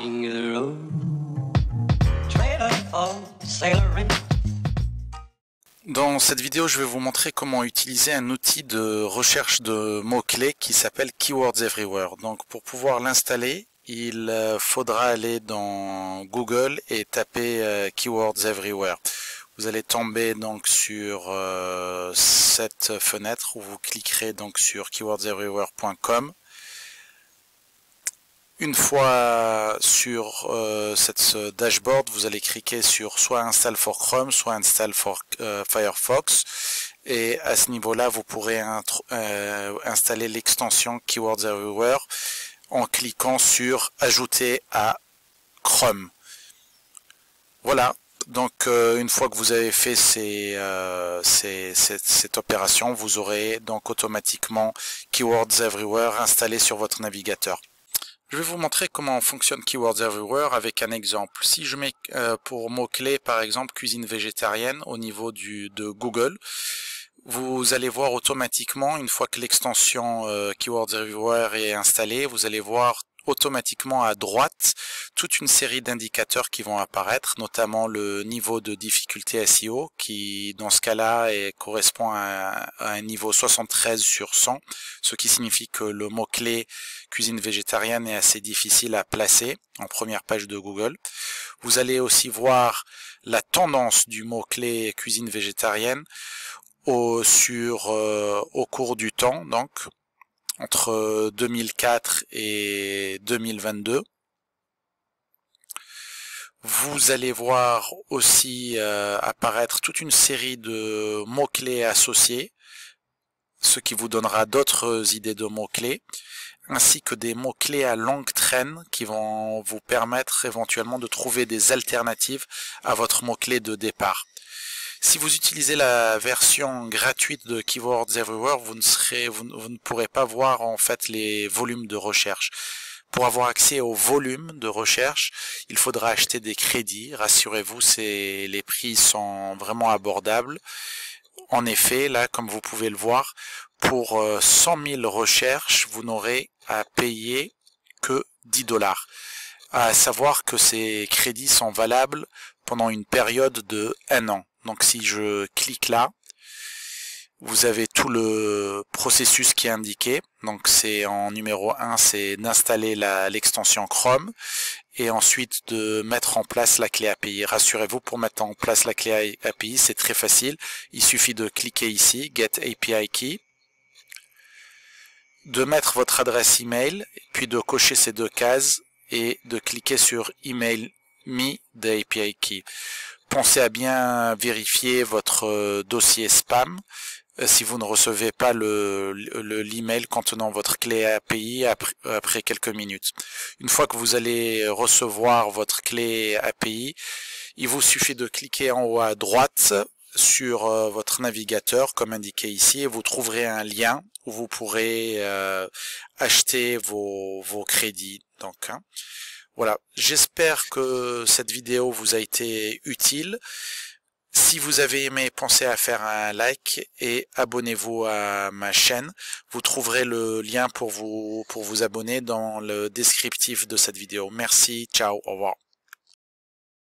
king of the road. Trailer for sailoring. Dans cette vidéo, je vais vous montrer comment utiliser un outil de recherche de mots-clés qui s'appelle Keywords Everywhere. Donc pour pouvoir l'installer, il faudra aller dans Google et taper Keywords Everywhere. Vous allez tomber donc sur cette fenêtre où vous cliquerez donc sur keywordseverywhere.com. Une fois sur cette dashboard, vous allez cliquer sur soit Install for Chrome, soit Install for Firefox. Et à ce niveau-là, vous pourrez installer l'extension Keywords Everywhere en cliquant sur Ajouter à Chrome. Voilà. Donc une fois que vous avez fait cette opération, vous aurez donc automatiquement Keywords Everywhere installé sur votre navigateur. Je vais vous montrer comment fonctionne Keywords Everywhere avec un exemple. Si je mets pour mots-clés par exemple cuisine végétarienne au niveau de Google, vous allez voir automatiquement, une fois que l'extension Keywords Everywhere est installée, vous allez voir automatiquement à droite toute une série d'indicateurs qui vont apparaître, notamment le niveau de difficulté SEO qui dans ce cas-là correspond à un niveau 73 sur 100, ce qui signifie que le mot-clé cuisine végétarienne est assez difficile à placer en première page de Google. Vous allez aussi voir la tendance du mot-clé cuisine végétarienne au cours du temps, donc entre 2004 et 2022. Vous allez voir aussi apparaître toute une série de mots-clés associés, ce qui vous donnera d'autres idées de mots-clés, ainsi que des mots-clés à longue traîne qui vont vous permettre éventuellement de trouver des alternatives à votre mot-clé de départ. Si vous utilisez la version gratuite de Keywords Everywhere, vous ne pourrez pas voir en fait les volumes de recherche. Pour avoir accès au volume de recherche, il faudra acheter des crédits. Rassurez-vous, les prix sont vraiment abordables. En effet, là, comme vous pouvez le voir, pour 100 000 recherches, vous n'aurez à payer que 10 $. À savoir que ces crédits sont valables pendant une période de 1 an. Donc si je clique là, vous avez tout le processus qui est indiqué. Donc c'est en numéro 1, c'est d'installer l'extension Chrome et ensuite de mettre en place la clé API. Rassurez-vous, pour mettre en place la clé API, c'est très facile. Il suffit de cliquer ici, Get API Key, de mettre votre adresse email, puis de cocher ces deux cases et de cliquer sur Email Me the API Key. Pensez à bien vérifier votre dossier spam si vous ne recevez pas l'email contenant votre clé API après quelques minutes. Une fois que vous allez recevoir votre clé API, il vous suffit de cliquer en haut à droite sur votre navigateur comme indiqué ici et vous trouverez un lien où vous pourrez acheter vos crédits. Donc, voilà, j'espère que cette vidéo vous a été utile. Si vous avez aimé, pensez à faire un like et abonnez-vous à ma chaîne. Vous trouverez le lien pour vous abonner dans le descriptif de cette vidéo. Merci, ciao, au revoir.